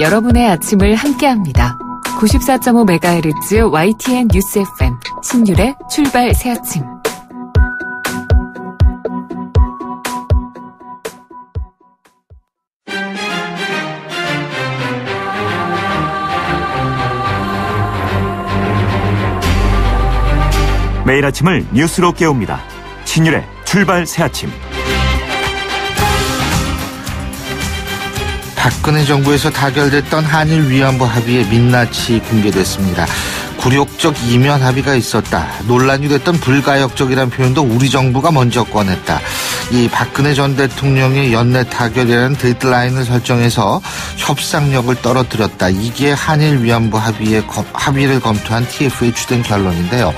여러분의 아침을 함께합니다. 94.5MHz YTN 뉴스 FM 신율의 출발 새아침. 매일 아침을 뉴스로 깨웁니다. 신율의 출발 새아침. 박근혜 정부에서 타결됐던 한일 위안부 합의의 민낯이 공개됐습니다. 굴욕적 이면 합의가 있었다. 논란이 됐던 불가역적이라는 표현도 우리 정부가 먼저 꺼냈다. 이 박근혜 전 대통령의 연내 타결이라는 데드라인을 설정해서 협상력을 떨어뜨렸다. 이게 한일 위안부 합의를 검토한 TF의 주된 결론인데요.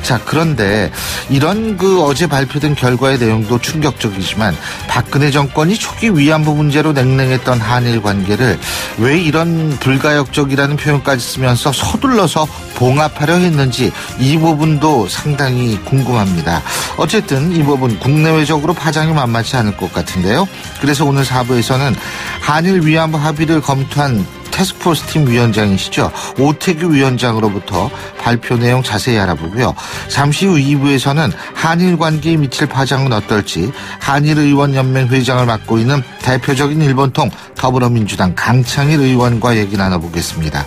자, 그런데 이런 어제 발표된 결과의 내용도 충격적이지만 박근혜 정권이 초기 위안부 문제로 냉랭했던 한일 관계를 왜 이런 불가역적이라는 표현까지 쓰면서 서둘러서 봉합하려 했는지 이 부분도 상당히 궁금합니다. 어쨌든 이 부분 국내외적으로 파장이 만만치 않을 것 같은데요. 그래서 오늘 4부에서는 한일 위안부 합의를 검토한 태스크포스 팀 위원장이시죠. 오태규 위원장으로부터 발표 내용 자세히 알아보고요. 잠시 후 2부에서는 한일 관계에 미칠 파장은 어떨지 한일의원연맹 회장을 맡고 있는 대표적인 일본통 더불어민주당 강창일 의원과 얘기 나눠보겠습니다.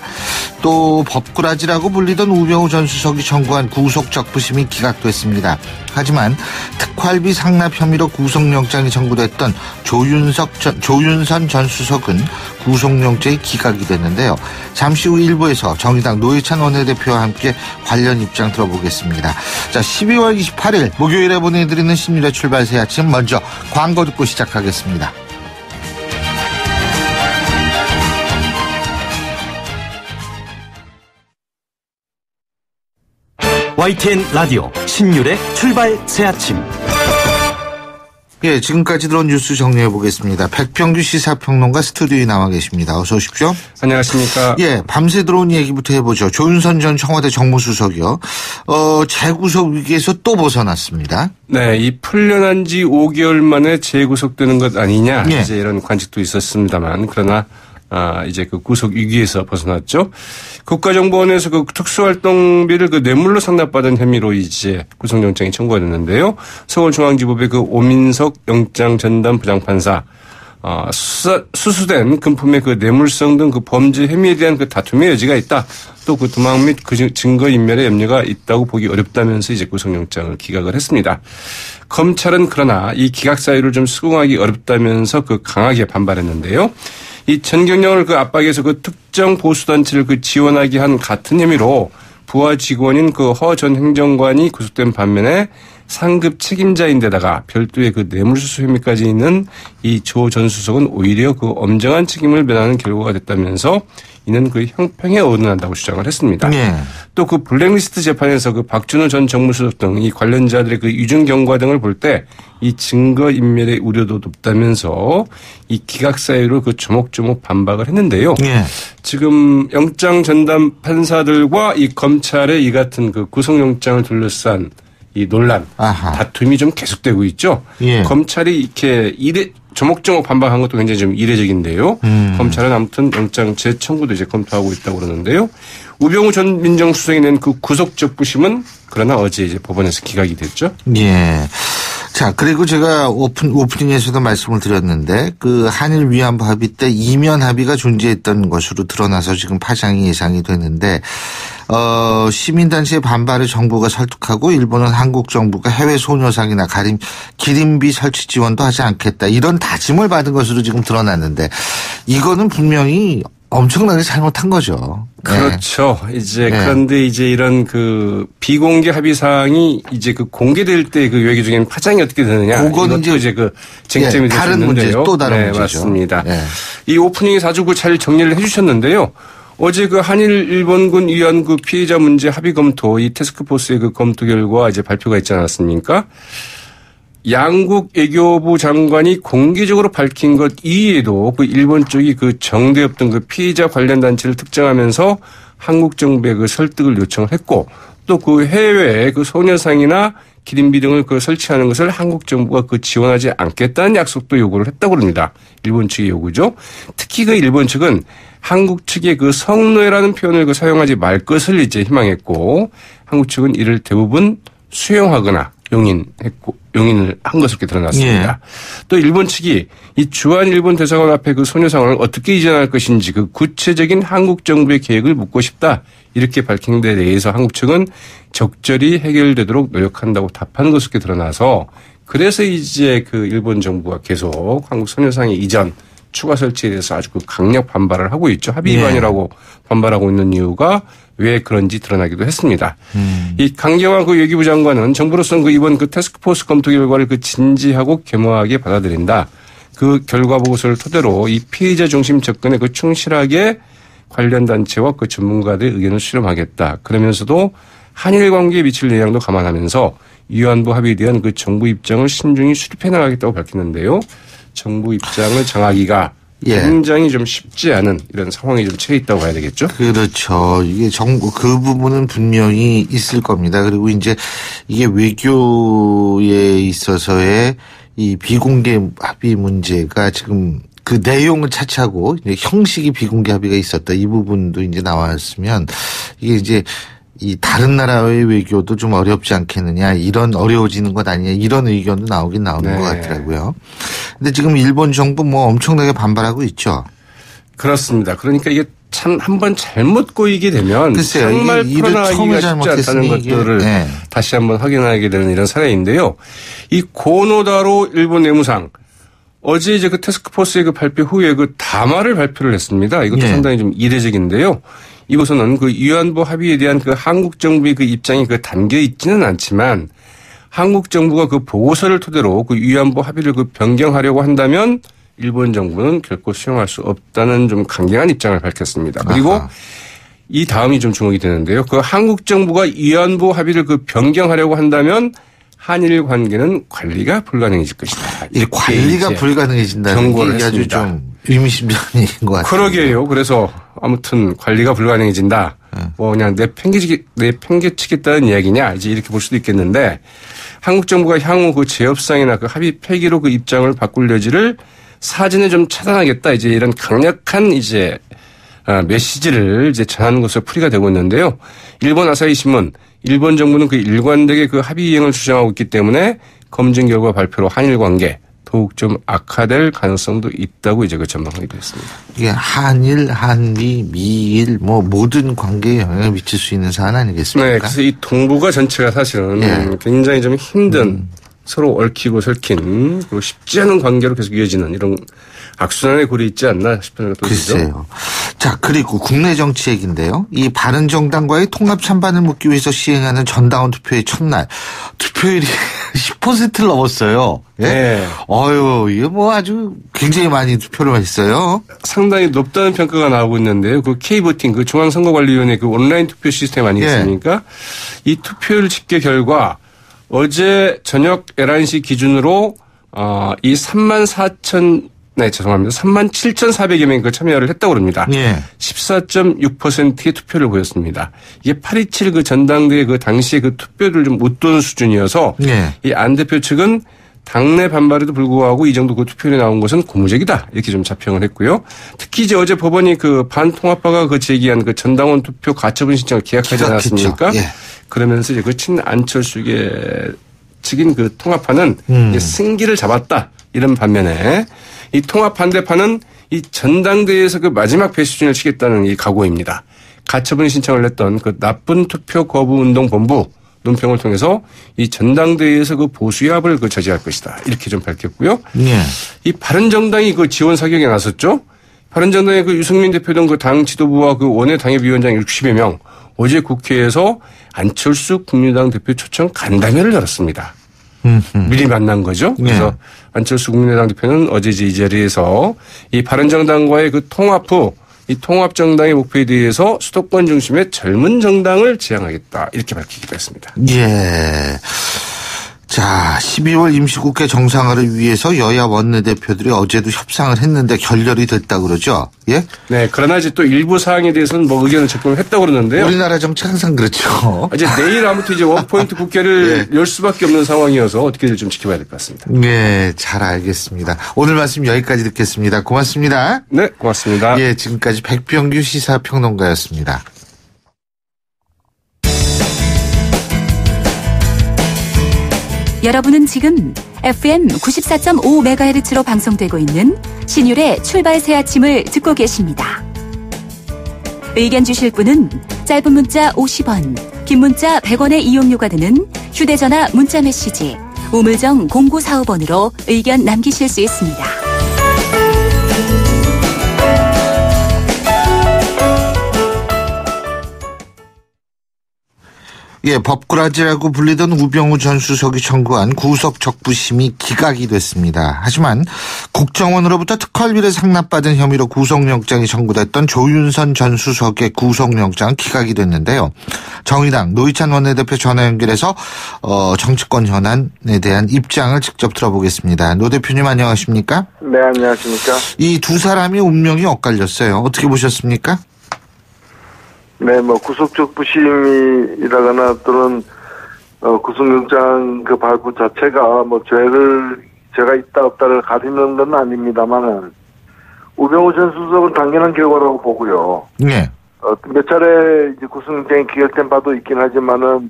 또 법꾸라지라고 불리던 우병우 전 수석이 청구한 구속적부심이 기각됐습니다. 하지만 특활비 상납 혐의로 구속영장이 청구됐던 조윤선 전 수석은 구속영장이 기각이 됐는데요. 잠시 후 1부에서 정의당 노회찬 원내대표와 함께 관련 입장 들어보겠습니다. 자, 12월 28일 목요일에 보내드리는 신율의 출발 새 아침, 먼저 광고 듣고 시작하겠습니다. YTN 라디오 신율의 출발 새아침. 예, 지금까지 들어온 뉴스 정리해 보겠습니다. 백병규 시사평론가 스튜디오에 나와 계십니다. 어서 오십시오. 안녕하십니까. 예, 밤새 들어온 얘기부터 해보죠. 조윤선 전 청와대 정무수석이요. 재구속 위기에서 또 벗어났습니다. 네, 이 풀려난 지 5개월 만에 재구속되는 것 아니냐. 예. 이제 이런 관측도 있었습니다만, 그러나 이제 그 구속 위기에서 벗어났죠. 국가정보원에서 그 특수활동비를 그 뇌물로 상납받은 혐의로 이제 구속영장이 청구가 됐는데요. 서울중앙지법의 그 오민석 영장 전담 부장판사, 수수된 금품의 그 뇌물성 등 그 범죄 혐의에 대한 그 다툼의 여지가 있다. 또 그 도망 및 그 증거 인멸의 염려가 있다고 보기 어렵다면서 이제 구속영장을 기각을 했습니다. 검찰은 그러나 이 기각 사유를 좀 수긍하기 어렵다면서 그 강하게 반발했는데요. 이 전경련을 그 압박해서 그 특정 보수단체를 그 지원하게 한 같은 혐의로 부하 직원인 그 허 전 행정관이 구속된 반면에 상급 책임자인데다가 별도의 그 뇌물수수 혐의까지 있는 이 조 전 수석은 오히려 그 엄정한 책임을 면하는 결과가 됐다면서 이는 그 형평에 어긋난다고 주장을 했습니다. 네. 또 그 블랙리스트 재판에서 그 박준호 전 정무수석 등 이 관련자들의 그 유증 경과 등을 볼 때 이 증거 인멸의 우려도 높다면서 이 기각 사유를 그 조목조목 반박을 했는데요. 네. 지금 영장 전담 판사들과 이 검찰의 이 같은 그 구속영장을 둘러싼 이 논란, 다툼이 좀 계속되고 있죠. 예. 검찰이 이렇게 조목조목 반박한 것도 굉장히 좀 이례적인데요. 검찰은 아무튼 영장 재청구도 이제 검토하고 있다고 그러는데요. 우병우 전 민정수석이 낸 그 구속적부심은 그러나 어제 이제 법원에서 기각이 됐죠. 예. 자, 그리고 제가 오프닝에서도 말씀을 드렸는데 그 한일 위안부 합의 때 이면 합의가 존재했던 것으로 드러나서 지금 파장이 예상이 되는데 시민단체의 반발을 정부가 설득하고 일본은 한국 정부가 해외 소녀상이나 기림비 설치 지원도 하지 않겠다. 이런 다짐을 받은 것으로 지금 드러났는데 이거는 분명히 엄청나게 잘못한 거죠. 그렇죠. 이제 네. 그런데 이제 이런 그 비공개 합의 사항이 이제 그 공개될 때 그 외교 중에는 파장이 어떻게 되느냐. 그건 이제 그 쟁점이 될 수 다른 문제, 있는데요. 또 다른 네, 문제죠. 맞습니다. 네. 이 오프닝에서 아주 잘 정리를 해 주셨는데요. 어제 그 한일 일본군 위안부 피해자 문제 합의 검토 이 태스크포스의 그 검토 결과 이제 발표가 있지 않았습니까? 양국 외교부 장관이 공개적으로 밝힌 것 이외에도 그 일본 쪽이 그 정대협 등 그 피해자 관련 단체를 특정하면서 한국 정부에 그 설득을 요청을 했고 또 그 해외 그 소녀상이나 기린비 등을 그 설치하는 것을 한국 정부가 그 지원하지 않겠다는 약속도 요구를 했다고 합니다. 일본 측의 요구죠. 특히 그 일본 측은 한국 측의 그 성노예라는 표현을 그 사용하지 말 것을 이제 희망했고 한국 측은 이를 대부분 수용하거나 용인을 한 것으로 드러났습니다. 예. 또 일본 측이 이 주한 일본 대사관 앞에 그 소녀 상황을 어떻게 이전할 것인지 그 구체적인 한국 정부의 계획을 묻고 싶다. 이렇게 밝힌 데 대해서 한국 측은 적절히 해결되도록 노력한다고 답한 것으로 드러나서 그래서 이제 그 일본 정부가 계속 한국 소녀상의 이전 추가 설치에 대해서 아주 그 강력 반발을 하고 있죠. 합의 위반이라고 반발하고 있는 이유가 왜 그런지 드러나기도 했습니다. 이 강경화 그 외교부 장관은 정부로서는 그 이번 그 태스크포스 검토 결과를 그 진지하고 겸허하게 받아들인다. 그 결과 보고서를 토대로 이 피해자 중심 접근에 그 충실하게 관련 단체와 그 전문가들의 의견을 수렴하겠다. 그러면서도 한일 관계에 미칠 영향도 감안하면서 위안부 합의에 대한 그 정부 입장을 신중히 수립해 나가겠다고 밝혔는데요. 정부 입장을 정하기가 굉장히 좀 쉽지 않은 이런 상황이 좀 처해 있다고 봐야 되겠죠. 그렇죠. 이게 정부 그 부분은 분명히 있을 겁니다. 그리고 이제 이게 외교에 있어서의 이 비공개 합의 문제가 지금 그 내용을 차치하고 이제 형식이 비공개 합의가 있었다. 이 부분도 이제 나왔으면 이게 이제 이 다른 나라의 외교도 좀 어렵지 않겠느냐, 이런 어려워지는 것 아니냐, 이런 의견도 나오긴 나오는 것 같더라고요. 근데 지금 일본 정부 뭐 엄청나게 반발하고 있죠. 그렇습니다. 그러니까 이게 참 한번 잘못 꼬이게 되면 글쎄요, 정말 풀어나가기가 쉽지 않다는 것들을 다시 한번 확인하게 되는 이런 사례인데요. 이 고노다로 일본 내무상 어제 이제 그 태스크포스의 그 발표 후에 그 담화를 발표를 했습니다. 이것도 상당히 좀 이례적인데요. 이곳에는 그 위안부 합의에 대한 그 한국 정부의 그 입장이 그 담겨 있지는 않지만 한국 정부가 그 보고서를 토대로 그 위안부 합의를 그 변경하려고 한다면 일본 정부는 결코 수용할 수 없다는 좀 강경한 입장을 밝혔습니다. 그리고 이 다음이 좀 주목이 되는데요. 그 한국 정부가 위안부 합의를 그 변경하려고 한다면 한일 관계는 관리가 불가능해질 것이다. 이 관리가 불가능해진다는 게 아주 좀 의미심장한 얘기인 것 같아요. 그러게요. 그래서 아무튼 관리가 불가능해진다. 뭐 그냥 내팽개치겠다는 이야기냐 이제 이렇게 볼 수도 있겠는데 한국 정부가 향후 그 재협상이나 그 합의 폐기로 그 입장을 바꿀 여지를 사전에 좀 차단하겠다. 이제 이런 강력한 이제 메시지를 이제 전하는 것으로 풀이가 되고 있는데요. 일본 아사히 신문, 일본 정부는 그 일관되게 그 합의 이행을 주장하고 있기 때문에 검증 결과 발표로 한일 관계 더욱 좀 악화될 가능성도 있다고 이제 그 전망하기도 했습니다. 이게 한일, 한미, 미일 뭐 모든 관계에 영향을 미칠 수 있는 사안 아니겠습니까? 네, 그래서 이 동북아 전체가 사실은 굉장히 좀 힘든 서로 얽히고 설킨 그리고 쉽지 않은 관계로 계속 이어지는 이런 악순환의 골이 있지 않나 싶은 생각도 들죠. 글쎄요. 자, 그리고 국내 정치 얘기인데요. 이 바른정당과의 통합 찬반을 묻기 위해서 시행하는 전당원 투표의 첫날 투표율이 10%를 넘었어요. 예? 네. 이게 뭐 아주 굉장히 많이 투표를 했어요. 상당히 높다는 평가가 나오고 있는데요. 그 K보팅, 그 중앙선거관리위원회 그 온라인 투표 시스템 아니겠습니까? 이 투표율 집계 결과 어제 저녁 11시 기준으로 이 37,400여 명이 그 참여를 했다고 합니다. 14.6%의 투표를 보였습니다. 이게 8.27 그 전당대회 그 당시에 그 투표를 좀 웃도는 수준이어서 이 안 대표 측은 당내 반발에도 불구하고 이 정도 그 투표율이 나온 것은 고무적이다. 이렇게 좀 자평을 했고요. 특히 이제 어제 법원이 그 반통합파가 그 제기한 그 전당원 투표 가처분 신청을 기각하지 않았습니까? 그러면서 이제 그 친안철수계 측인 그 통합파는 이제 승기를 잡았다. 이런 반면에 이 통합 반대파는 이 전당대회에서 그 마지막 배수진을 치겠다는 이 각오입니다. 가처분 신청을 냈던 그 나쁜 투표 거부 운동 본부 논평을 통해서 이 전당대회에서 그 보수협을 그 저지할 것이다. 이렇게 좀 밝혔고요. 이 바른정당이 그 지원 사격에 나섰죠. 바른정당의 그 유승민 대표 등 그 당 지도부와 그 원외 당협위원장 60여 명 어제 국회에서 안철수 국민의당 대표 초청 간담회를 열었습니다. 미리 만난 거죠. 그래서 안철수 국민의당 대표는 어제 이 자리에서 이 바른정당과의 그 통합 후 이 통합정당의 목표에 대해서 수도권 중심의 젊은 정당을 지향하겠다. 이렇게 밝히기도 했습니다. 자, 12월 임시국회 정상화를 위해서 여야 원내대표들이 어제도 협상을 했는데 결렬이 됐다 그러죠? 예? 네, 그러나 이제 또 일부 사항에 대해서는 뭐 의견을 제공을 했다고 그러는데요. 우리나라 정치 항상 그렇죠. 이제 내일 아무튼 이제 원포인트 국회를 열 수밖에 없는 상황이어서 어떻게든 좀 지켜봐야 될 것 같습니다. 네, 잘 알겠습니다. 오늘 말씀 여기까지 듣겠습니다. 고맙습니다. 네, 고맙습니다. 예, 지금까지 백병규 시사평론가였습니다. 여러분은 지금 FM 94.5MHz로 방송되고 있는 신율의 출발 새 아침을 듣고 계십니다. 의견 주실 분은 짧은 문자 50원, 긴 문자 100원의 이용료가 드는 휴대전화 문자 메시지 우물정 0945번으로 의견 남기실 수 있습니다. 예, 법꾸라지라고 불리던 우병우 전 수석이 청구한 구속 적부심이 기각이 됐습니다. 하지만 국정원으로부터 특활비를 상납받은 혐의로 구속영장이 청구됐던 조윤선 전 수석의 구속영장은 기각이 됐는데요. 정의당 노희찬 원내대표 전화 연결해서 정치권 현안에 대한 입장을 직접 들어보겠습니다. 노 대표님 안녕하십니까? 네, 안녕하십니까? 이 두 사람이 운명이 엇갈렸어요. 어떻게 보셨습니까? 네, 뭐 구속적 부심이라거나 또는 구속영장 그 발부 자체가 뭐 죄가 있다 없다를 가리는 건 아닙니다만은 우병우 전 수석은 당연한 결과라고 보고요. 네. 몇 차례 이제 구속영장이 기각된 바도 있긴 하지만은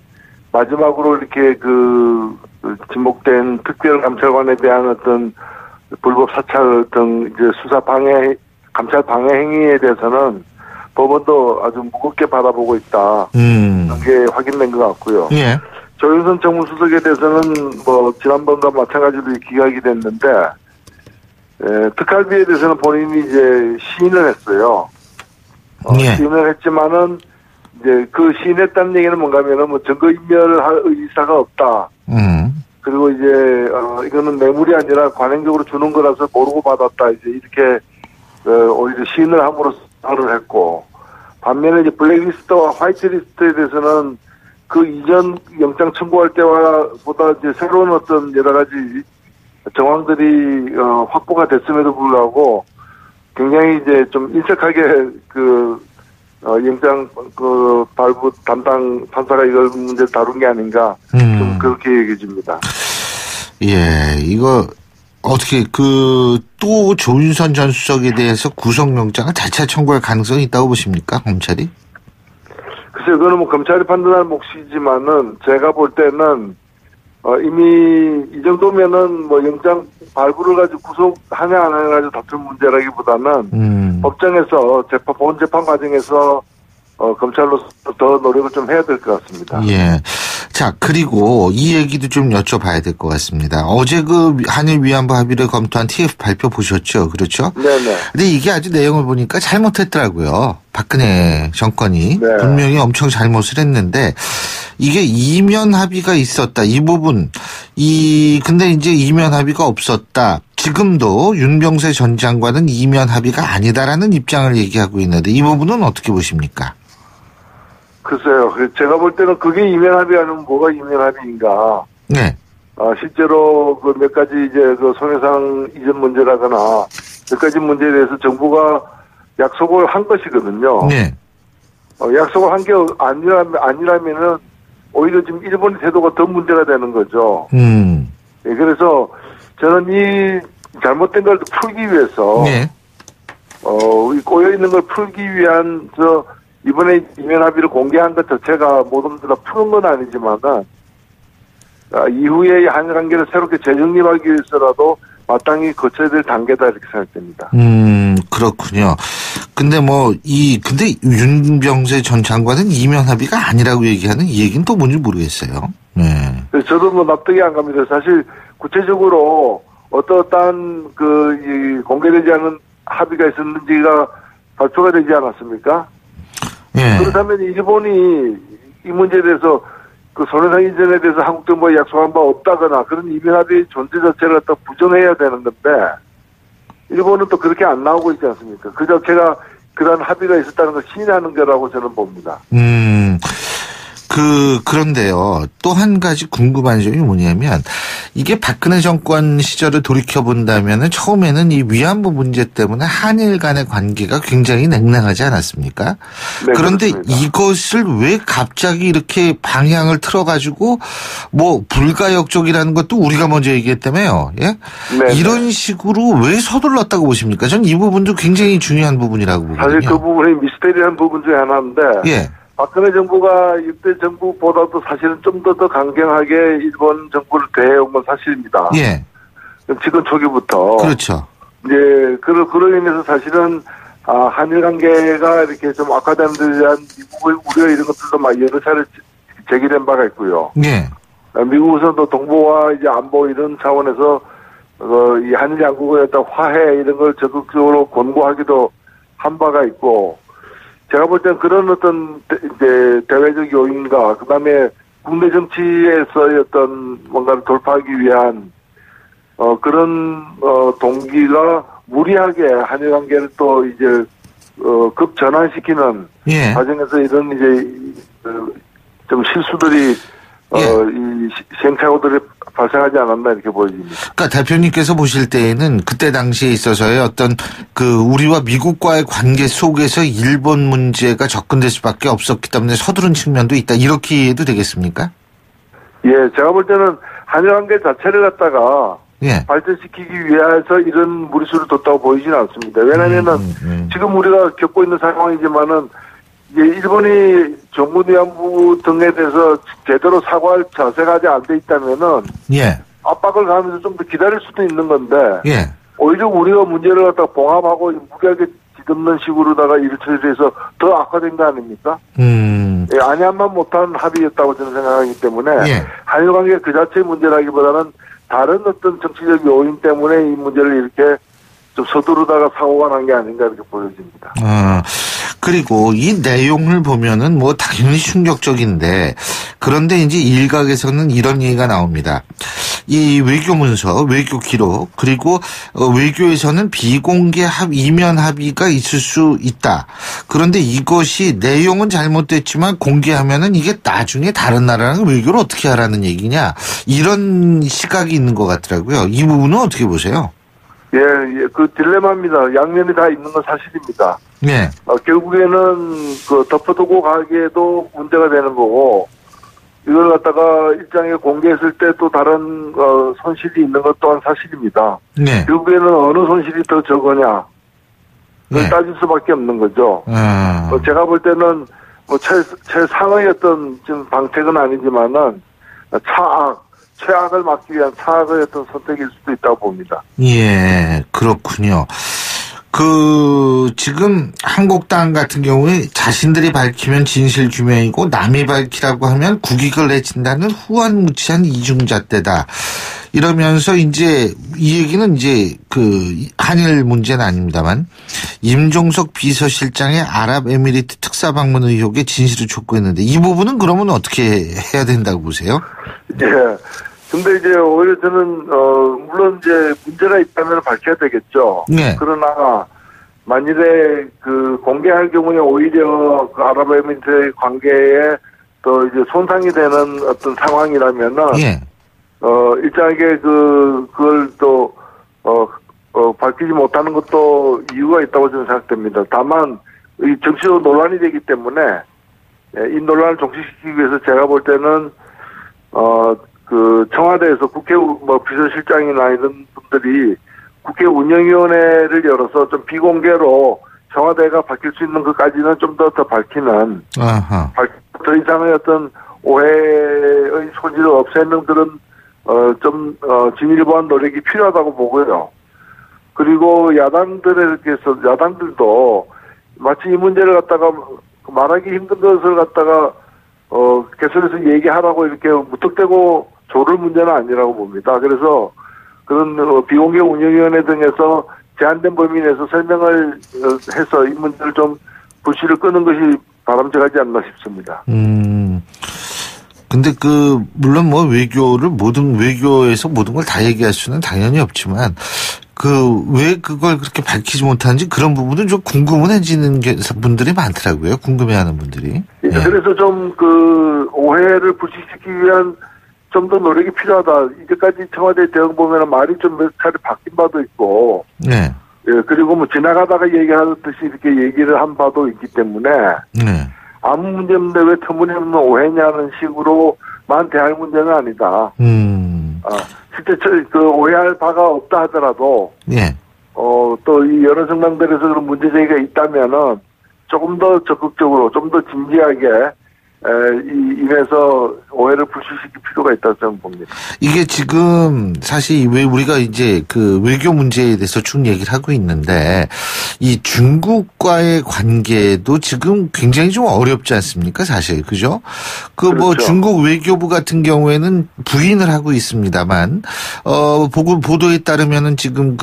마지막으로 이렇게 그 지목된 특별감찰관에 대한 어떤 불법 사찰 등 이제 수사 방해, 감찰 방해 행위에 대해서는 법원도 아주 무겁게 바라보고 있다. 그게 확인된 것 같고요. 예. 조윤선 정무수석에 대해서는 뭐 지난번과 마찬가지로 기각이 됐는데 특활비에 대해서는 본인이 이제 시인을 했어요. 예. 시인을 했지만은 이제 그 시인했다는 얘기는 뭔가면은 뭐 증거인멸을 할 의사가 없다. 그리고 이제 이거는 뇌물이 아니라 관행적으로 주는 거라서 모르고 받았다. 이제 이렇게 오히려 시인을 함으로써 말을 했고, 반면에 이제 블랙리스트와 화이트리스트에 대해서는 그 이전 영장 청구할 때와 보다 이제 새로운 어떤 여러 가지 정황들이 확보가 됐음에도 불구하고 굉장히 이제 좀 인색하게 그 영장 그 발부 담당 판사가 이걸 문제 다룬 게 아닌가 좀 그렇게 얘기해 줍니다. 예, 이거 어떻게 또 조윤선 전 수석에 대해서 구속영장을 재차 청구할 가능성이 있다고 보십니까, 검찰이? 글쎄요, 그거는 뭐 검찰이 판단할 몫이지만은 제가 볼 때는 이미 이 정도면은 뭐 영장 발부를 가지고 구속하냐 안 하냐 가지고 다툰 문제라기보다는 법정에서 본 재판 과정에서 검찰로서 더 노력을 좀 해야 될 것 같습니다. 예. 자, 그리고 이 얘기도 좀 여쭤봐야 될 것 같습니다. 어제 그 한일 위안부 합의를 검토한 TF 발표 보셨죠? 그렇죠? 네네. 근데 이게 아주 내용을 보니까 잘못했더라고요. 박근혜 정권이. 네. 분명히 엄청 잘못을 했는데 이게 이면 합의가 있었다. 이 부분. 근데 이제 이면 합의가 없었다. 지금도 윤병세 전 장관은 이면 합의가 아니다라는 입장을 얘기하고 있는데 이 부분은 어떻게 보십니까? 글쎄요. 제가 볼 때는 그게 이면 합의 아니면 뭐가 이면 합의인가. 네. 실제로 그 몇 가지 이제 그 손해상 이전 문제라거나 몇 가지 문제에 대해서 정부가 약속을 한 것이거든요. 네. 약속을 한 게 아니라면은 오히려 지금 일본의 태도가 더 문제가 되는 거죠. 예, 그래서 저는 이 잘못된 걸 풀기 위해서 네. 꼬여 있는 걸 풀기 위한 이번에 이면 합의를 공개한 것 자체가 모든 다 푸는 건 아니지만은 이후에 한일 관계를 새롭게 재정립하기 위해서라도 마땅히 거쳐야 될 단계다 이렇게 생각됩니다. 그렇군요. 근데 근데 윤병세 전 장관은 이면 합의가 아니라고 얘기하는 이 얘기는 또 뭔지 모르겠어요. 네. 저도 뭐 납득이 안 갑니다. 사실 구체적으로 어떠한 이 공개되지 않은 합의가 있었는지가 발표가 되지 않았습니까? 네. 그렇다면 일본이 이 문제에 대해서 그 손해상 이전에 대해서 한국 정부가 약속한 바 없다거나 그런 이면 합의의 존재 자체를 또 부정해야 되는 건데 일본은 또 그렇게 안 나오고 있지 않습니까? 그 자체가 그런 합의가 있었다는 걸 시인하는 거라고 저는 봅니다. 그런데요. 또 한 가지 궁금한 점이 뭐냐면 이게 박근혜 정권 시절을 돌이켜본다면은 처음에는 이 위안부 문제 때문에 한일 간의 관계가 굉장히 냉랭하지 않았습니까? 네, 그런데 그렇습니다. 이것을 왜 갑자기 이렇게 방향을 틀어가지고 뭐 불가역적이라는 것도 우리가 먼저 얘기했다며요. 예? 네, 이런 식으로 왜 서둘렀다고 보십니까? 전 이 부분도 굉장히 중요한 부분이라고 보거든요. 사실 그 부분이 미스테리한 부분 중에 하나인데 예. 박근혜 정부가 6대 정부보다도 사실은 좀 더 강경하게 일본 정부를 대해온 건 사실입니다. 예. 지금 초기부터. 그렇죠. 이제 그로 인해서 사실은 한일 관계가 이렇게 좀 악화되는 데 대한 미국의 우려 이런 것들도 막 여러 차례 제기된 바가 있고요. 예. 미국에서도 동북아 이제 안보 이런 차원에서 이 한일 양국의 어떤 화해 이런 걸 적극적으로 권고하기도 한 바가 있고. 제가 볼 땐 그런 어떤 이제 대외적 요인과 그다음에 국내 정치에서의 어떤 뭔가를 돌파하기 위한 그런 동기가 무리하게 한일 관계를 또 이제 급 전환시키는 예. 과정에서 이런 이제 좀 실수들이 이 시행착오들이 발생하지 않았나 이렇게 보여집니다. 그러니까 대표님께서 보실 때에는 그때 당시에 있어서의 어떤 우리와 미국과의 관계 속에서 일본 문제가 접근될 수밖에 없었기 때문에 서두른 측면도 있다. 이렇게 이해도 되겠습니까? 예, 제가 볼 때는 한일 관계 자체를 갖다가 예. 발전시키기 위해서 이런 무리수를 뒀다고 보이지는 않습니다. 왜냐하면은 지금 우리가 겪고 있는 상황이지만은 이제 일본이 정부 위안부 등에 대해서 제대로 사과할 자세가 아직 안 돼 있다면은 예. 압박을 가하면서 좀 더 기다릴 수도 있는 건데 예. 오히려 우리가 문제를 갖다가 봉합하고 무리하게 뒤덮는 식으로다가 일을 처리해서 더 악화된 거 아닙니까? 예, 안야만 못한 합의였다고 저는 생각하기 때문에 예. 한일 관계 그 자체의 문제라기보다는 다른 어떤 정치적 요인 때문에 이 문제를 이렇게 좀 서두르다가 사고가 난 게 아닌가 이렇게 보여집니다. 그리고 이 내용을 보면은 뭐 당연히 충격적인데 그런데 이제 일각에서는 이런 얘기가 나옵니다. 이 외교 문서, 외교 기록 그리고 외교에서는 비공개 이면 합의가 있을 수 있다. 그런데 이것이 내용은 잘못됐지만 공개하면은 이게 나중에 다른 나라랑 외교를 어떻게 하라는 얘기냐 이런 시각이 있는 것 같더라고요. 이 부분은 어떻게 보세요? 예, 그 딜레마입니다. 양면이 다 있는 건 사실입니다. 네. 결국에는 덮어두고 가기에도 문제가 되는 거고, 이걸 갖다가 일장에 공개했을 때 또 다른, 손실이 있는 것 또한 사실입니다. 네. 결국에는 어느 손실이 더 적으냐, 그걸 네. 따질 수밖에 없는 거죠. 제가 볼 때는 최상의 어떤 지금 방책은 아니지만은, 최악을 막기 위한 차악의 어떤 선택일 수도 있다고 봅니다. 예, 그렇군요. 지금 한국당 같은 경우에 자신들이 밝히면 진실 규명이고 남이 밝히라고 하면 국익을 내친다는 후한무치한 이중잣대다. 이러면서 이제 이 얘기는 이제 한일 문제는 아닙니다만 임종석 비서실장의 아랍에미리트 특사 방문 의혹에 진실을 촉구했는데 이 부분은 그러면 어떻게 해야 된다고 보세요? 예. 근데 이제 오히려 저는 물론 이제 문제가 있다면 밝혀야 되겠죠. 네. 그러나 만일에 공개할 경우에 오히려 아랍에미리트의 관계에 더 이제 손상이 되는 어떤 상황이라면은 예. 일정하게 그걸 또 밝히지 못하는 것도 이유가 있다고 저는 생각됩니다. 다만 이 정치적 논란이 되기 때문에 이 논란을 종식시키기 위해서 제가 볼 때는 청와대에서 국회 비서실장이나 이런 분들이 국회 운영위원회를 열어서 좀 비공개로 청와대가 밝힐 수 있는 것까지는 좀 더 밝히는, 더 이상의 어떤 오해의 소지를 없애는 그런, 진일보한 노력이 필요하다고 보고요. 그리고 야당들도 마치 이 문제를 갖다가 말하기 힘든 것을 갖다가 개선해서 얘기하라고 이렇게 무턱대고 조를 문제는 아니라고 봅니다. 그래서 그런 비공개 운영위원회 등에서 제한된 범위 내에서 설명을 해서 이 문제를 좀 불씨를 끄는 것이 바람직하지 않나 싶습니다. 근데 물론 외교에서 모든 걸 다 얘기할 수는 당연히 없지만 왜 그걸 그렇게 밝히지 못하는지 그런 부분은 좀 궁금해지는 분들이 많더라고요. 궁금해하는 분들이. 예. 그래서 좀 오해를 불식시키기 위한 좀 더 노력이 필요하다. 이제까지 청와대 대응 보면은 말이 좀 몇 차례 바뀐 바도 있고. 네. 예, 그리고 뭐 지나가다가 얘기하듯이 이렇게 얘기를 한 바도 있기 때문에. 네. 아무 문제 없는데 왜 터무니없는 오해냐는 식으로만 대할 문제는 아니다. 실제 오해할 바가 없다 하더라도. 예. 또 이 여러 정당들에서 그런 문제 제기가 있다면은 조금 더 적극적으로, 좀 더 진지하게 임해서 오해를 불식시킬 필요가 있다고 저는 봅니다. 이게 지금 사실 왜 우리가 이제 외교 문제에 대해서 쭉 얘기를 하고 있는데 이 중국과의 관계도 지금 굉장히 좀 어렵지 않습니까? 사실 그죠? 그렇죠. 중국 외교부 같은 경우에는 부인을 하고 있습니다만 보도에 따르면은 지금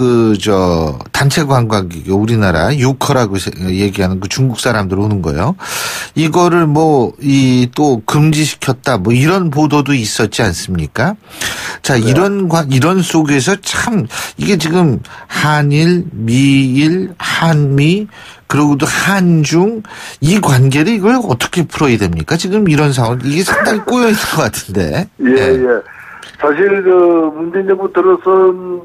단체 관광객 우리나라 유커라고 얘기하는 그 중국 사람들 오는 거예요. 이거를 또 금지시켰다 이런 보도도 있었지 않습니까? 자, 네. 이런 속에서 참 이게 지금 한일, 미일, 한미 그리고도 한중 이 관계를 이걸 어떻게 풀어야 됩니까? 지금 이런 상황 이게 상당히 꼬여 있는 것 같은데. 예, 네. 예. 사실 문재인 정부 들어선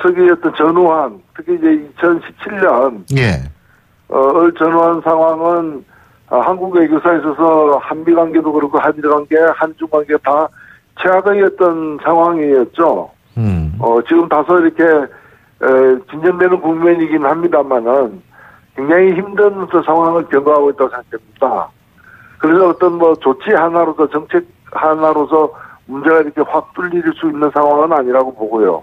서기였던 전후한 특히 이제 2017년 예. 전후한 상황은 한국 외교사에 있어서 한미 관계도 그렇고 한일 관계, 한중 관계 다 최악의였던 상황이었죠. 지금 다소 이렇게 진전되는 국면이긴 합니다만은 굉장히 힘든 상황을 경과하고 있다고 생각됩니다. 그래서 어떤 조치 하나로서 정책 하나로서 문제가 이렇게 확 뚫릴 수 있는 상황은 아니라고 보고요.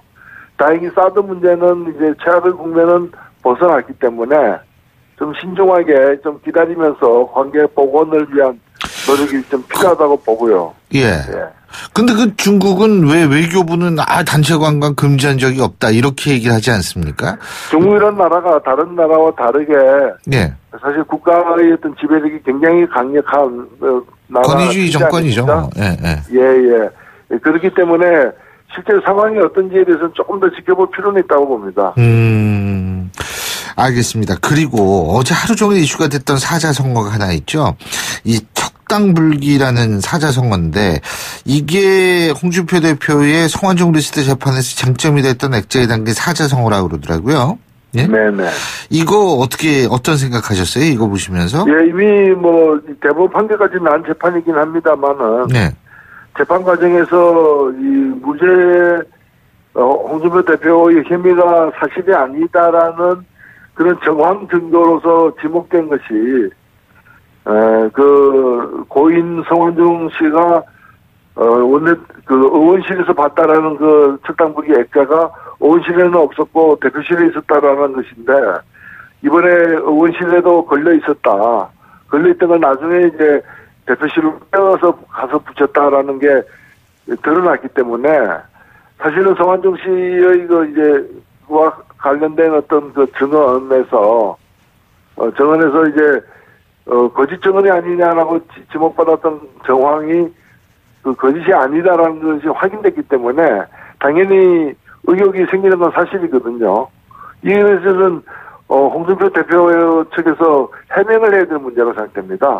다행히 사드 문제는 이제 최악의 국면은 벗어났기 때문에 좀 신중하게 좀 기다리면서 관계 복원을 위한 노력이 좀 필요하다고 보고요. 예. 예. 근데 중국은 왜 외교부는 단체 관광 금지한 적이 없다 이렇게 얘기를 하지 않습니까? 중국이라는 나라가 다른 나라와 다르게 예. 사실 국가의 어떤 지배력이 굉장히 강력한 나라. 권위주의 정권이죠. 예, 예. 예, 예. 그렇기 때문에 실제 상황이 어떤지에 대해서는 조금 더 지켜볼 필요는 있다고 봅니다. 알겠습니다. 그리고 어제 하루 종일 이슈가 됐던 사자성어가 하나 있죠. 이 척당불기라는 사자성어인데 이게 홍준표 대표의 성완종 리스트 재판에서 쟁점이 됐던 액자에 담긴 사자성어라고 그러더라고요. 예? 네네. 이거 어떤 생각하셨어요? 이거 보시면서? 예, 이미 대법원 판결까지 난 재판이긴 합니다만은. 네. 재판 과정에서 이 무죄, 홍준표 대표의 혐의가 사실이 아니다라는 그런 정황 증거로서 지목된 것이, 고인 성완종 씨가, 의원실에서 봤다라는 척당불기 액자가 의원실에는 없었고 대표실에 있었다라는 것인데, 이번에 의원실에도 걸려 있었다. 걸려 있던 걸 나중에 이제 대표실로 빼어서 가서 붙였다라는 게 드러났기 때문에, 사실은 성완종 씨의 와 관련된 어떤 증언에서 이제, 거짓 증언이 아니냐라고 지목받았던 정황이 거짓이 아니다라는 것이 확인됐기 때문에 당연히 의혹이 생기는 건 사실이거든요. 이에 대해서는 홍준표 대표 측에서 해명을 해야 될 문제라고 생각됩니다.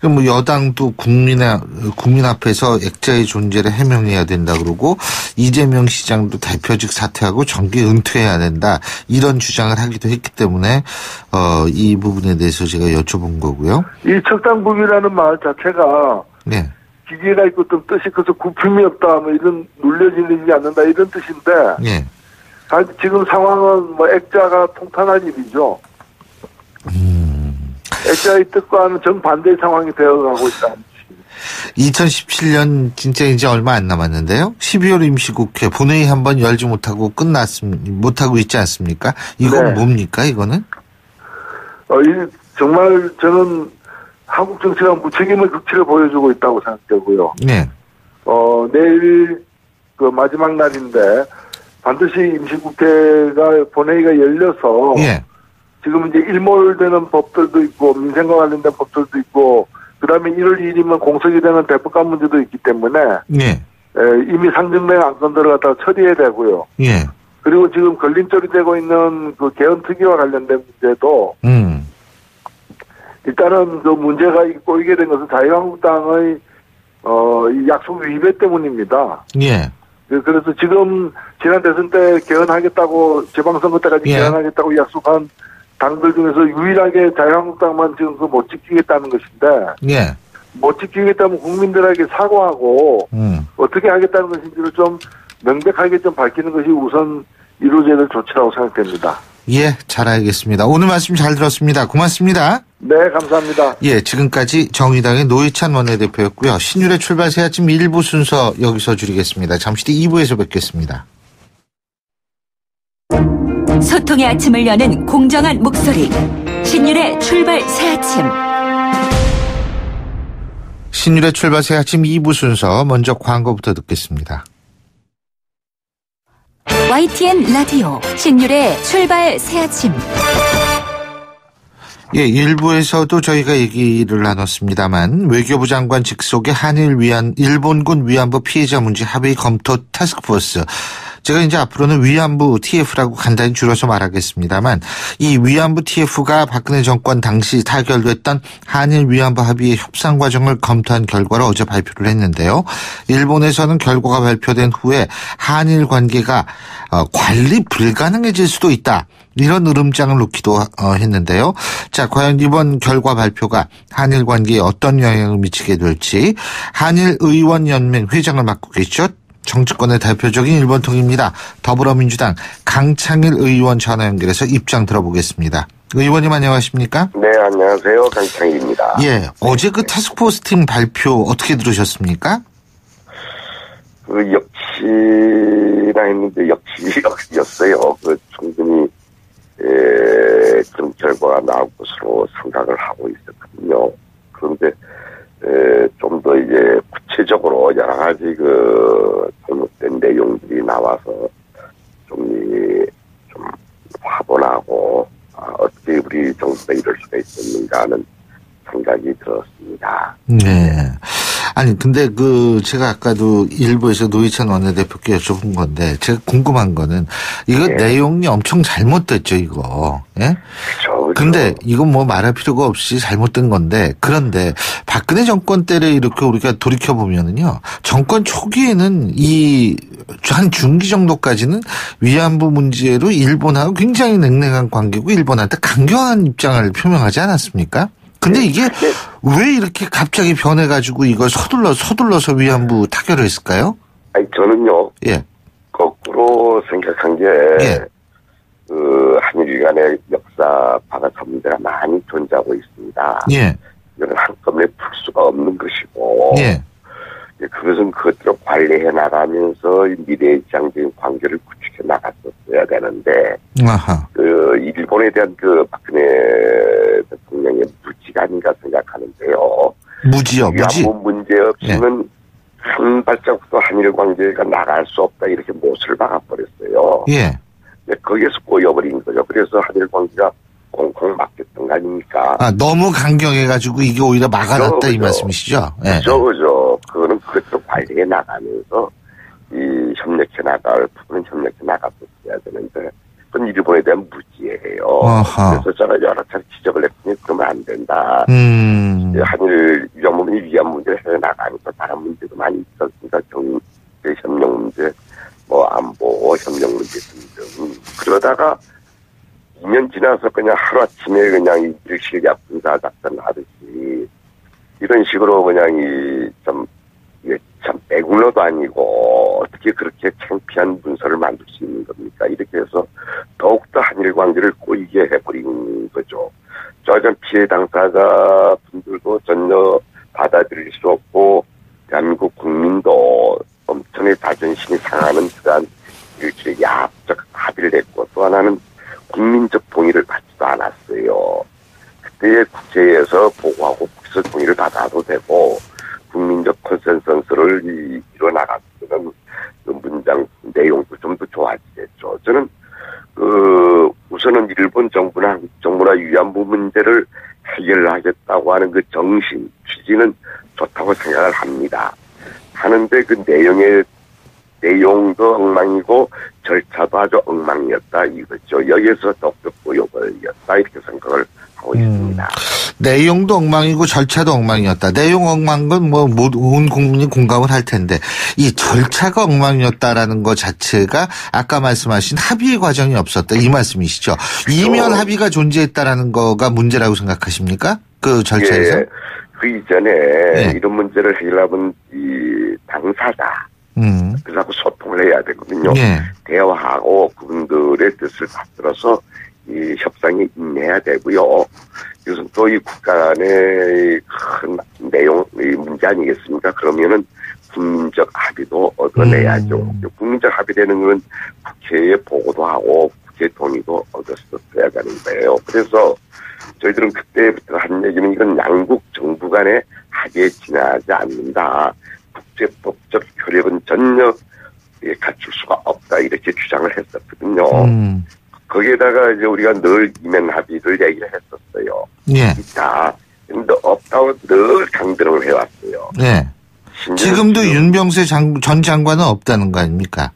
그럼 여당도 국민 앞에서 액자의 존재를 해명해야 된다 그러고 이재명 시장도 대표직 사퇴하고 정계 은퇴해야 된다 이런 주장을 하기도 했기 때문에 이 부분에 대해서 제가 여쭤본 거고요. 이 척당불기라는 말 자체가 네. 기계가 있고 어떤 뜻이 커서 굽힘이 없다 이런 눌려지지 않는다 이런 뜻인데 네. 지금 상황은 액자가 통탄한 일이죠. 액자의 뜻과는 정반대의 상황이 되어가고 있다. 2017년 진짜 이제 얼마 안 남았는데요. 12월 임시국회 본회의 한번 열지 못하고 못하고 있지 않습니까? 이건 네. 뭡니까, 이거는? 정말 저는 한국 정치가 무책임의 극치를 보여주고 있다고 생각되고요. 네. 내일 마지막 날인데 반드시 임시국회가 본회의가 열려서 네. 지금 이제 일몰되는 법들도 있고 민생과 관련된 법들도 있고 그다음에 1월 2일이면 공석이 되는 대법관 문제도 있기 때문에 네. 이미 상정된 안건들을 갖다가 처리해야 되고요. 네. 그리고 지금 걸림돌이 되고 있는 그 개헌 특위와 관련된 문제도 일단은 그 문제가 꼬이게 된 것은 자유한국당의 이 약속 위배 때문입니다. 예. 그래서 지금 지난 대선 때 개헌하겠다고 지방선거 때까지 예. 개헌하겠다고 약속한 당들 중에서 유일하게 자유한국당만 지금 그 못 지키겠다는 것인데 예. 못 지키겠다면 국민들에게 사과하고 어떻게 하겠다는 것인지를 좀 명백하게 좀 밝히는 것이 우선 이루어져야 될 조치라고 생각됩니다. 예, 잘 알겠습니다. 오늘 말씀 잘 들었습니다. 고맙습니다. 네, 감사합니다. 예, 지금까지 정의당의 노회찬 원내대표였고요. 신율의 출발 새 아침 1부 순서 여기서 줄이겠습니다. 잠시 뒤 2부에서 뵙겠습니다. 소통의 아침을 여는 공정한 목소리. 신율의 출발 새 아침. 신율의 출발 새 아침 2부 순서 먼저 광고부터 듣겠습니다. YTN 라디오 신율의 출발 새 아침. 예, 1부에서도 저희가 얘기를 나눴습니다만 외교부 장관 직속의 한일 일본군 위안부 피해자 문제 합의 검토 타스크포스. 제가 이제 앞으로는 위안부 TF라고 간단히 줄여서 말하겠습니다만 이 위안부 TF가 박근혜 정권 당시 타결됐던 한일 위안부 합의의 협상 과정을 검토한 결과를 어제 발표를 했는데요. 일본에서는 결과가 발표된 후에 한일 관계가 관리 불가능해질 수도 있다. 이런 으름장을 놓기도 했는데요. 자, 과연 이번 결과 발표가 한일 관계에 어떤 영향을 미치게 될지 한일 의원연맹 회장을 맡고 계시죠. 정치권의 대표적인 일본통입니다. 더불어민주당 강창일 의원 전화 연결해서 입장 들어보겠습니다. 의원님 안녕하십니까? 네, 안녕하세요. 강창일입니다. 예, 어제 그 타스크포스 팀 발표 어떻게 들으셨습니까? 역시나 했는데 역시였어요. 충분히 그런 결과가 나올 것으로 생각을 하고 있었거든요. 그런데 좀 더 이제 구체적으로 여러 가지 잘못된 내용들이 나와서 좀 화분하고 어떻게 우리 정부가 이럴 수가 있었는가 하는 생각이 들었습니다. 네. 아니, 근데 제가 아까도 일부에서 노회찬 원내대표께 여쭤본 건데, 제가 궁금한 거는, 이거 네. 내용이 엄청 잘못됐죠, 이거. 예? 그렇죠. 근데 이건 뭐 말할 필요가 없이 잘못된 건데, 그런데 박근혜 정권 때를 이렇게 우리가 돌이켜보면은요, 정권 초기에는 한 중기 정도까지는 위안부 문제로 일본하고 굉장히 냉랭한 관계고, 일본한테 강경한 입장을 표명하지 않았습니까? 근데 이게 왜 이렇게 갑자기 변해가지고 이걸 서둘러서 위안부 타결을 했을까요? 아니, 저는요. 예. 거꾸로 생각한 게, 예. 한일 간의 역사 과거 문제가 많이 존재하고 있습니다. 예. 이건 한꺼번에 풀 수가 없는 것이고, 예. 그것은 그것대로 관리해 나가면서 미래의 지향적인 관계를 구축해 나갔었어야 되는데, 아하. 일본에 대한 박근혜 대통령의 무지가 아닌가 생각하는데요. 무지요, 무지. 위안부 문제 없이는 한 발자국도 한일 관계가 나갈 수 없다 이렇게 못을 박아버렸어요. 예. 거기에서 꼬여버린 거죠. 그래서 한일 관계가 콩콩 막혔던 거 아닙니까? 너무 강경해가지고 이게 오히려 막아놨다 이 말씀이시죠? 예. 그죠. 그거는 그것도 관리해 나가면서 부분은 협력해 나갔었어야 되는데, 그건 일본에 대한 무지예요. 어허. 그래서 제가 여러 차례 지적을 했더니 그러면 안 된다. 한일 위안부 문제를 해나가면서 다른 문제도 많이 있었습니다. 경제 협력 문제, 안보 협력 문제 등등. 그러다가 2년 지나서 그냥 하루아침에 그냥 일실기 분사 작전 하듯이 이런 식으로 그냥 참 배굴러도 아니고 어떻게 그렇게 창피한 문서를 만들 수 있는 겁니까? 이렇게 해서 더욱더 한일 관계를 꼬이게 해버린 거죠. 저전 피해 당사자 분들도 전혀 받아들일 수 없고 대한민국 국민도 엄청나게 자존심이 상하는 그러한 일주일에 야합적 합의를 했고, 또 하나는 국민적 동의를 받지도 않았어요. 그때 국제에서 보고하고 국제적 동의를 받아도 되고 국민적 컨센서스를 이뤄나갔으면 그 문장 내용도 좀 더 좋아지겠죠. 저는 우선은 일본 정부나 한국 정부나 위안부 문제를 해결하겠다고 하는 그 정신, 취지는 좋다고 생각을 합니다. 하는데 그 내용에 내용도 엉망이고 절차도 아주 엉망이었다 이거죠. 여기에서 덕적고 요벌이었다 이렇게 생각을 하고 있습니다. 내용도 엉망이고 절차도 엉망이었다. 내용 엉망한 건 뭐 온 국민이 공감을 할 텐데 이 절차가 엉망이었다라는 것 자체가 아까 말씀하신 합의 과정이 없었다 이 말씀이시죠. 이면 합의가 존재했다라는 거가 문제라고 생각하십니까? 그 절차에서? 예, 그 이전에 이런 문제를 해결하면 이 당사자 그래서 소통을 해야 되거든요. 대화하고 그분들의 뜻을 받들어서 이 협상에 임해야 되고요. 이것은 또 이 국가 간의 큰 내용, 이 문제 아니겠습니까? 그러면은 국민적 합의도 얻어내야죠. 국민적 합의되는 건 국회에 보고도 하고 국회 동의도 얻었어야 되는 거예요. 그래서 저희들은 그때부터 한 얘기는 이건 양국 정부 간의 합의에 지나지 않는다. 국제법적 효력은 전혀 갖출 수가 없다. 이렇게 주장을 했었거든요. 거기에다가 이제 우리가 늘 이면 합의를 얘기를 했었어요. 있다. 근데 없다고 늘 강변을 해왔어요. 지금도 윤병세 전 장관은 없다는 거 아닙니까?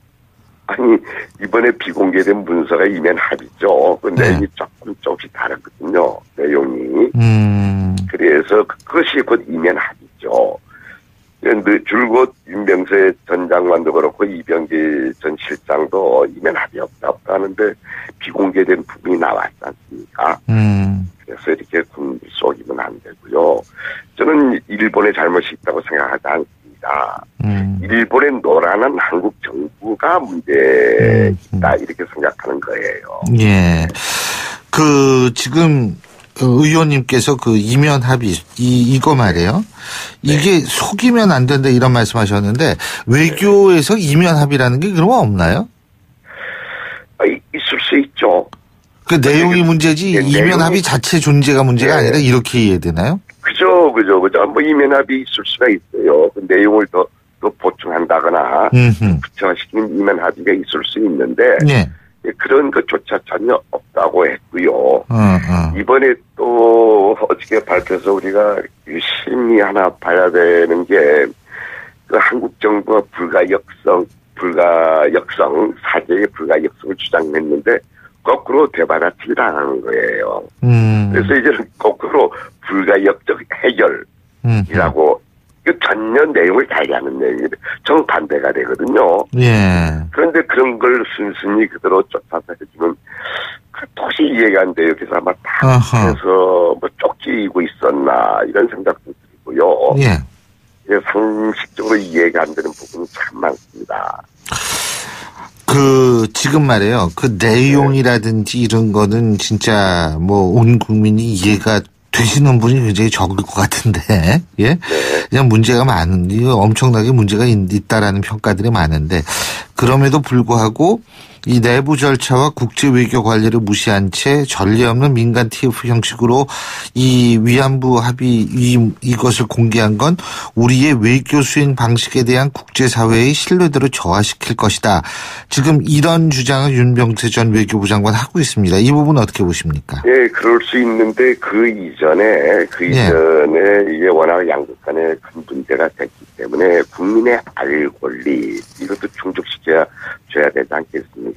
아니 이번에 비공개된 문서가 이면 합의죠. 그 내용이 조금씩 다르거든요. 내용이. 그래서 그것이 곧 이면 합의죠. 줄곧 윤병세 전 장관도 그렇고 이병기 전 실장도 이면 합의 없다 하는데 비공개된 부분이 나왔지 않습니까? 그래서 이렇게 국민을 속이면 안 되고요. 저는 일본의 잘못이 있다고 생각하지 않습니다. 일본에 노라는 한국 정부가 문제다 이렇게 생각하는 거예요. 예. 지금 의원님께서 이면 합의 이거 말이에요. 이게 속이면 안 된다 이런 말씀하셨는데 외교에서 이면 합의라는 게 그러면 없나요? 있을 수 있죠. 그 내용이 문제지 이면 합의 자체 존재가 문제가 아니라 이렇게 이해되나요? 그죠. 뭐 이면 합의 있을 수가 있어요. 그 내용을 더 보충한다거나 구체화시키는 이면 합의가 있을 수 있는데 그런 것조차 전혀 없다고 했고요. 이번에 또 어저께 발표해서 우리가 유심히 하나 봐야 되는 게 그 한국 정부가 사죄의 불가역성을 주장했는데 거꾸로 되받아치기 당하는 거예요. 그래서 이제는 거꾸로 불가역적 해결이라고 전혀 내용을 달리하는 내용이 정반대가 되거든요. 그런데 그런 걸 순순히 그대로 쫓아서 해주면 도저히 이해가 안 돼요. 그래서 아마 당에서 뭐 쫓기고 있었나 이런 생각도 들고요. 상식적으로 이해가 안 되는 부분이 참 많습니다. 지금 말이에요. 그 내용이라든지 이런 거는 진짜 온 국민이 이해가 되시는 분이 굉장히 적을 것 같은데, 그냥 문제가 이거 엄청나게 문제가 있다라는 평가들이 많은데, 그럼에도 불구하고 이 내부 절차와 국제 외교 관리를 무시한 채 전례 없는 민간 TF 형식으로 이 위안부 합의 이것을 공개한 건 우리의 외교 수행 방식에 대한 국제사회의 신뢰도를 저하시킬 것이다. 지금 이런 주장을 윤병세 전 외교부 장관 하고 있습니다. 이 부분 어떻게 보십니까? 그럴 수 있는데 그 이전에 이게 워낙 양국 간에 큰 문제가 됐기 때문에 국민의 알 권리 이것도 충족시켜야 되지 않겠습니까?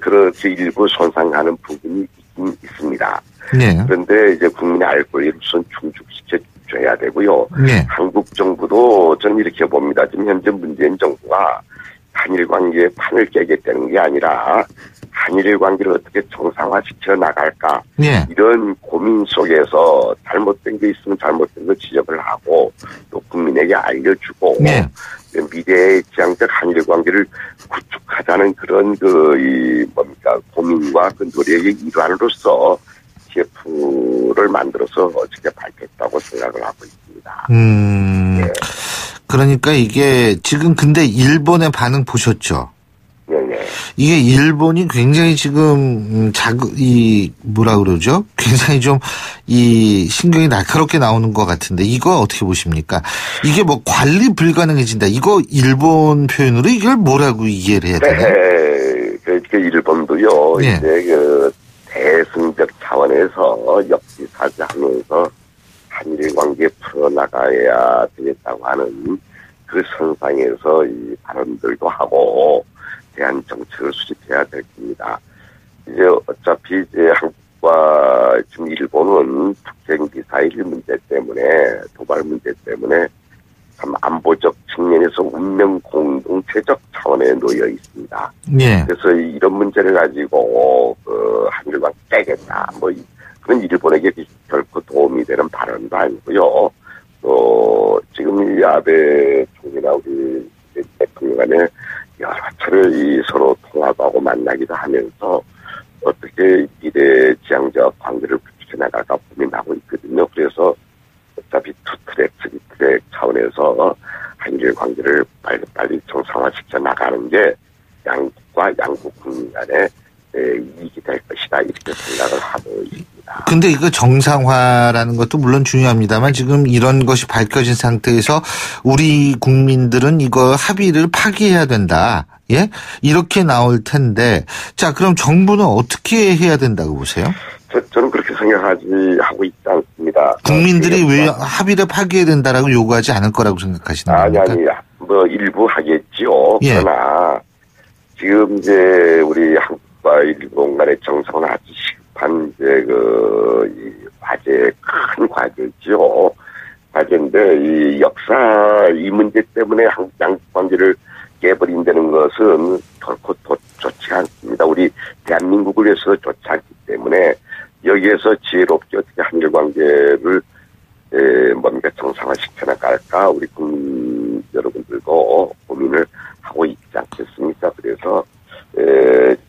그렇게 일부 손상하는 부분이 있긴 있습니다. 그런데 이제 국민의 알 권리를 우선 충족시켜줘야 되고요. 한국 정부도 저는 이렇게 봅니다. 지금 현재 문재인 정부가 한일 관계의 판을 깨겠다는 게 아니라 한일 관계를 어떻게 정상화시켜 나갈까 이런 고민 속에서 잘못된 게 있으면 잘못된 거 지적을 하고 또 국민에게 알려주고 미래의 지향적 한일 관계를 구축하자는 그런 고민과 그 노력의 일환으로서 TF를 만들어서 어저께 밝혔다고 생각을 하고 있습니다. 그러니까 이게 지금 근데 일본의 반응 보셨죠? 이게 일본이 굉장히 지금 굉장히 좀 신경이 날카롭게 나오는 것 같은데 이거 어떻게 보십니까? 이게 관리 불가능해진다. 이거 일본 표현으로 이걸 뭐라고 이해를 해야 되나요? 그러니까 일본도요. 이제 대승적 차원에서 역지사지하면서 한일 관계 풀어나가야 되겠다고 하는 그 선상에서 이 발언들도 하고 대한 정책을 수립해야 될 겁니다. 이제 어차피 이제 한국과 지금 일본은 북핵 미사일 문제 때문에 도발 문제 때문에 참 안보적 측면에서 운명 공동체적 차원에 놓여 있습니다. 예. 그래서 이런 문제를 가지고 그 한일관 깨겠다. 뭐 그런 일본에게 결코 도움이 되는 발언도 아니고요. 또 지금 이 아베 총리나 우리 대통령 간에 여러 차례 이 서로 통화도 하고 만나기도 하면서 어떻게 미래 지향적 관계를 구축해 나갈까 고민하고 있거든요. 그래서 어차피 투트랙, 쓰리트랙 차원에서 한일 관계를 빨리 정상화시켜 나가는 게 양국과 양국 국민 간에 이익이 될 것이다. 이렇게 생각을 하고 있습니다. 근데 이거 정상화라는 것도 물론 중요합니다만 지금 이런 것이 밝혀진 상태에서 우리 국민들은 이거 합의를 파기해야 된다. 예? 이렇게 나올 텐데 자, 그럼 정부는 어떻게 해야 된다고 보세요? 저는 그렇게 하고 있지 않습니다. 국민들이 왜 합의를 파기해야 된다라고 요구하지 않을 거라고 생각하시는 겁니까? 아니, 뭐 일부 하겠지요. 예. 그러나 지금 이제 우리 한국과 일본 간의 정상은 아주 시급한 이제 이 과제, 큰 과제지요. 과제인데 이 역사 이 문제 때문에 양국 관계를 깨버린다는 것은 결코 좋지 않습니다. 우리 대한민국을 위해서 좋지 않기 때문에 여기에서 지혜롭게 어떻게 한일 관계를 뭔가 정상화시켜 나갈까 우리 국민 여러분들도 고민을 하고 있지 않겠습니까? 그래서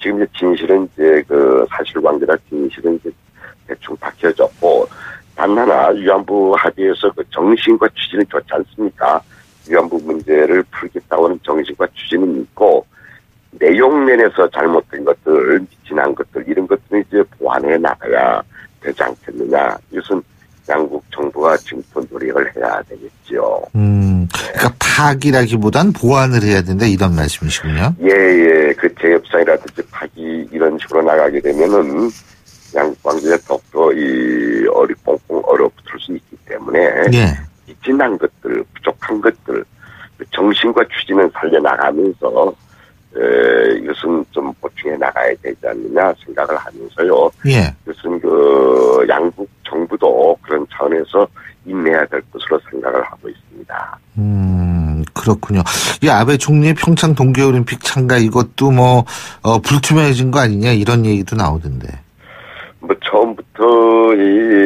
지금 이제 진실은 이제 그 사실관계나 진실은 이제 대충 밝혀졌고 단 하나 위안부 합의에서 그 정신과 취지는 좋지 않습니까? 위안부 문제를 풀겠다고는 정신과 취지는 있고 내용면에서 잘못된 것들, 지난 것들 이런 것들은 이제 보완해 나가야 되지 않겠느냐. 이것은 양국 정부가 지금 또 노력을 해야 되겠죠. 그러니까 파기라기보단 보완을 해야 된다 이런 말씀이시군요. 예. 그 재협상이라든지 파기 이런 식으로 나가게 되면은 양국 관계가 더욱더 이 어리뽕뽕 얼어붙을 수 있기 때문에 예. 지난 것들, 부족한 것들, 정신과 취지는 살려나가면서 이것은 좀 보충해 나가야 되지 않느냐 생각을 하면서요. 예. 이것은 그 양국 정부도 그런 차원에서 인내해야 될 것으로 생각을 하고 있습니다. 그렇군요. 이 아베 총리의 평창 동계올림픽 참가 이것도 뭐 불투명해진 거 아니냐 이런 얘기도 나오던데. 뭐 처음부터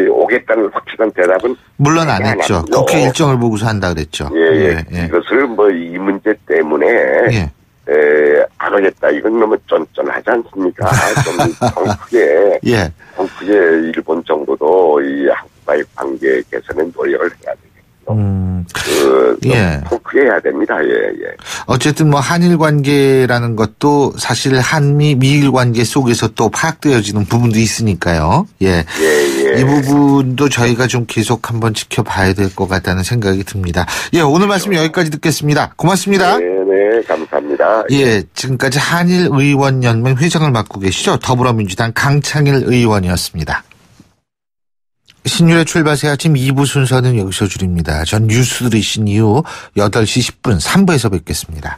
오겠다는 확실한 대답은 물론 안 했죠. 국회 일정을 보고서 한다 그랬죠. 예. 이것을 뭐 이 문제 때문에 예. 안 하겠다. 이건 너무 쫀쫀하지 않습니까? 좀 크게 예. 크게 일본 정부도 이 한국과의 관계 개선에 노력을 해야 되겠죠. 예. 크게 해야 됩니다. 예. 어쨌든 뭐 한일 관계라는 것도 사실 한미 미일 관계 속에서 또 파악되어지는 부분도 있으니까요. 예. 이 부분도 저희가 좀 계속 한번 지켜봐야 될 것 같다는 생각이 듭니다. 예, 오늘 말씀 여기까지 듣겠습니다. 고맙습니다. 네, 감사합니다. 예, 지금까지 한일의원연맹 회장을 맡고 계시죠. 더불어민주당 강창일 의원이었습니다. 신율의 출발 새 아침 2부 순서는 여기서 줄입니다. 전 뉴스 들으신 이후 8시 10분 3부에서 뵙겠습니다.